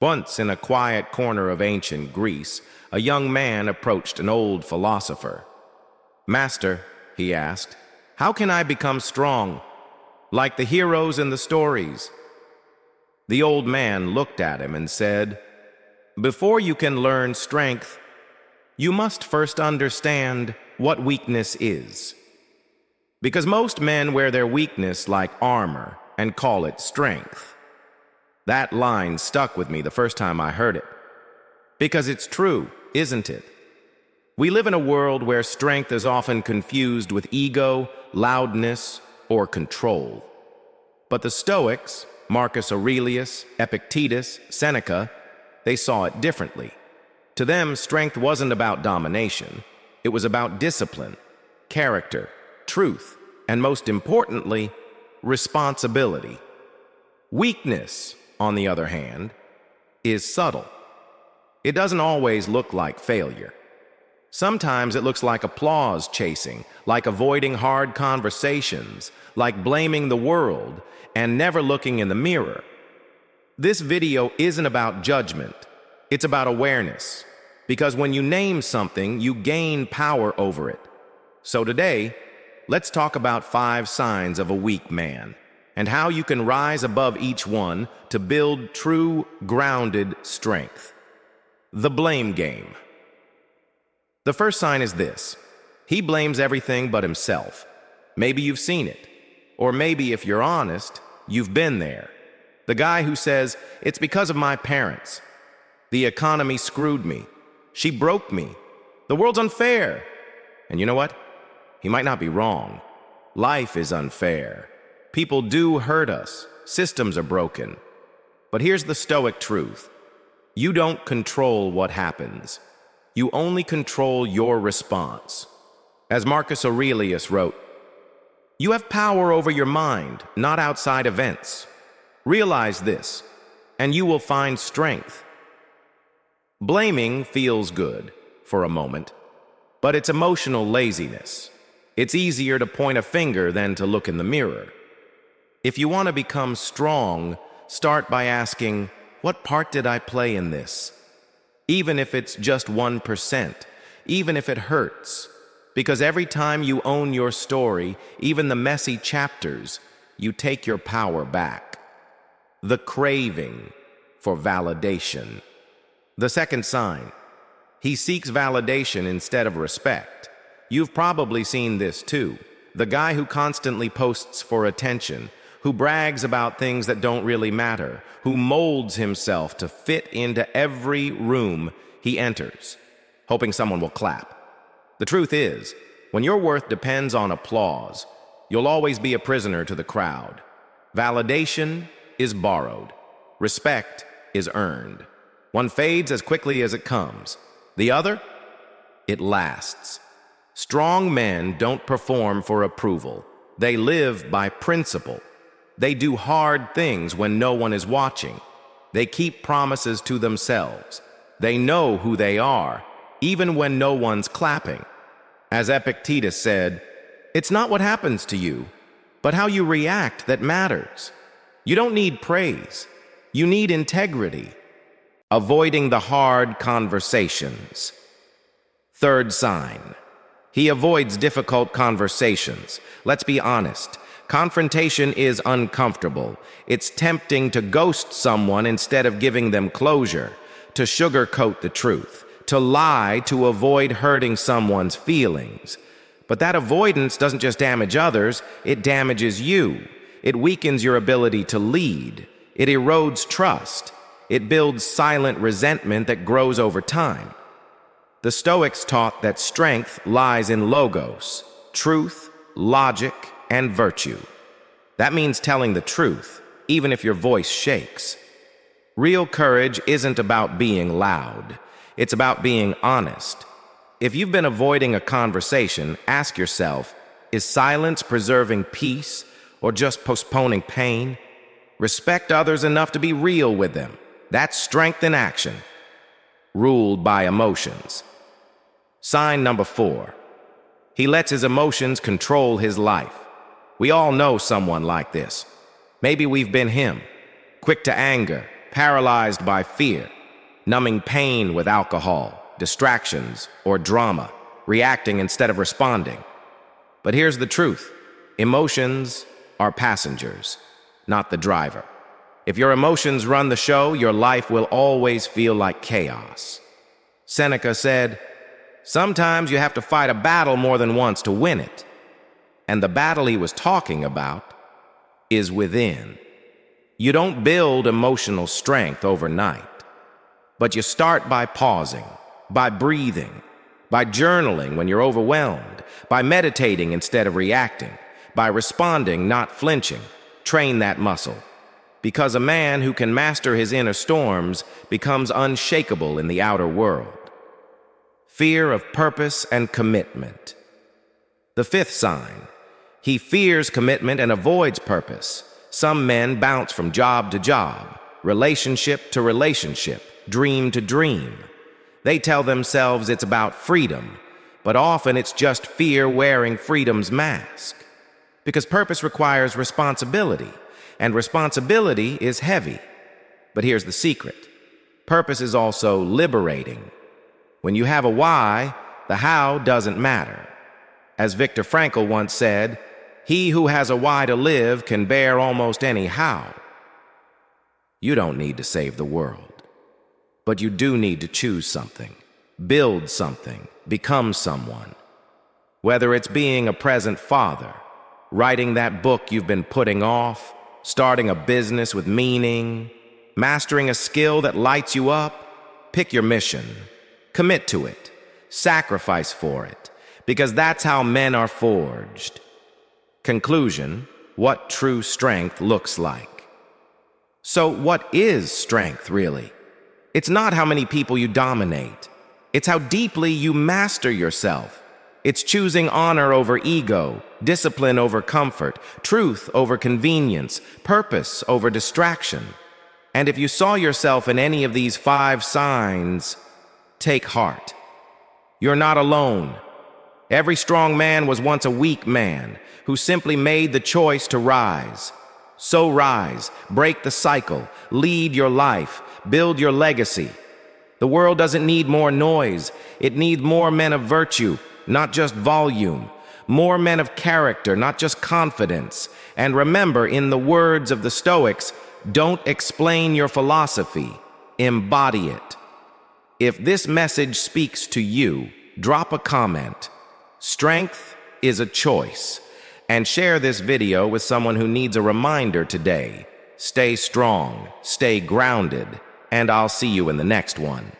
Once, in a quiet corner of ancient Greece, a young man approached an old philosopher. "Master," he asked, "how can I become strong, like the heroes in the stories?" The old man looked at him and said, "Before you can learn strength, you must first understand what weakness is. Because most men wear their weakness like armor and call it strength." That line stuck with me the first time I heard it. Because it's true, isn't it? We live in a world where strength is often confused with ego, loudness, or control. But the Stoics, Marcus Aurelius, Epictetus, Seneca, they saw it differently. To them, strength wasn't about domination. It was about discipline, character, truth, and most importantly, responsibility. Weakness, on the other hand, is subtle. It doesn't always look like failure. Sometimes it looks like applause chasing, like avoiding hard conversations, like blaming the world, and never looking in the mirror. This video isn't about judgment. It's about awareness. Because when you name something, you gain power over it. So today, let's talk about 5 signs of a weak man, and how you can rise above each one to build true, grounded strength. The blame game. The first sign is this: he blames everything but himself. Maybe you've seen it. Or maybe, if you're honest, you've been there. The guy who says, "It's because of my parents. The economy screwed me. She broke me. The world's unfair." And you know what? He might not be wrong. Life is unfair. People do hurt us. Systems are broken. But here's the Stoic truth. You don't control what happens. You only control your response. As Marcus Aurelius wrote, "You have power over your mind, not outside events. Realize this, and you will find strength." Blaming feels good for a moment, but it's emotional laziness. It's easier to point a finger than to look in the mirror. If you want to become strong, start by asking, what part did I play in this? Even if it's just 1%, even if it hurts. Because every time you own your story, even the messy chapters, you take your power back. The craving for validation. The second sign: he seeks validation instead of respect. You've probably seen this too. The guy who constantly posts for attention, who brags about things that don't really matter, who molds himself to fit into every room he enters, hoping someone will clap. The truth is, when your worth depends on applause, you'll always be a prisoner to the crowd. Validation is borrowed. Respect is earned. One fades as quickly as it comes. The other, it lasts. Strong men don't perform for approval. They live by principle. They do hard things when no one is watching. They keep promises to themselves. They know who they are, even when no one's clapping. As Epictetus said, "It's not what happens to you, but how you react that matters." You don't need praise. You need integrity. Avoiding the hard conversations. Third sign: he avoids difficult conversations. Let's be honest. Confrontation is uncomfortable. It's tempting to ghost someone instead of giving them closure, to sugarcoat the truth, to lie to avoid hurting someone's feelings. But that avoidance doesn't just damage others, it damages you. It weakens your ability to lead. It erodes trust. It builds silent resentment that grows over time. The Stoics taught that strength lies in logos, truth, logic, and virtue. That means telling the truth, even if your voice shakes. Real courage isn't about being loud. It's about being honest. If you've been avoiding a conversation, ask yourself, is silence preserving peace or just postponing pain? Respect others enough to be real with them. That's strength in action. Ruled by emotions. Sign number 4. He lets his emotions control his life. We all know someone like this. Maybe we've been him. Quick to anger, paralyzed by fear, numbing pain with alcohol, distractions, or drama, reacting instead of responding. But here's the truth. Emotions are passengers, not the driver. If your emotions run the show, your life will always feel like chaos. Seneca said, "Sometimes you have to fight a battle more than once to win it." And the battle he was talking about is within. You don't build emotional strength overnight, but you start by pausing, by breathing, by journaling when you're overwhelmed, by meditating instead of reacting, by responding, not flinching. Train that muscle. Because a man who can master his inner storms becomes unshakable in the outer world. Fear of purpose and commitment. The fifth sign. He fears commitment and avoids purpose. Some men bounce from job to job, relationship to relationship, dream to dream. They tell themselves it's about freedom, but often it's just fear wearing freedom's mask. Because purpose requires responsibility, and responsibility is heavy. But here's the secret. Purpose is also liberating. When you have a why, the how doesn't matter. As Viktor Frankl once said, "He who has a why to live can bear almost any how." You don't need to save the world, but you do need to choose something, build something, become someone. Whether it's being a present father, writing that book you've been putting off, starting a business with meaning, mastering a skill that lights you up, pick your mission, commit to it, sacrifice for it, because that's how men are forged. Conclusion: what true strength looks like. So what is strength, really? It's not how many people you dominate. It's how deeply you master yourself. It's choosing honor over ego, discipline over comfort, truth over convenience, purpose over distraction. And if you saw yourself in any of these 5 signs, take heart. You're not alone. Every strong man was once a weak man who simply made the choice to rise. So rise, break the cycle, lead your life, build your legacy. The world doesn't need more noise. It needs more men of virtue, not just volume. More men of character, not just confidence. And remember, in the words of the Stoics, don't explain your philosophy, embody it. If this message speaks to you, drop a comment. Strength is a choice. And share this video with someone who needs a reminder today. Stay strong, stay grounded, and I'll see you in the next one.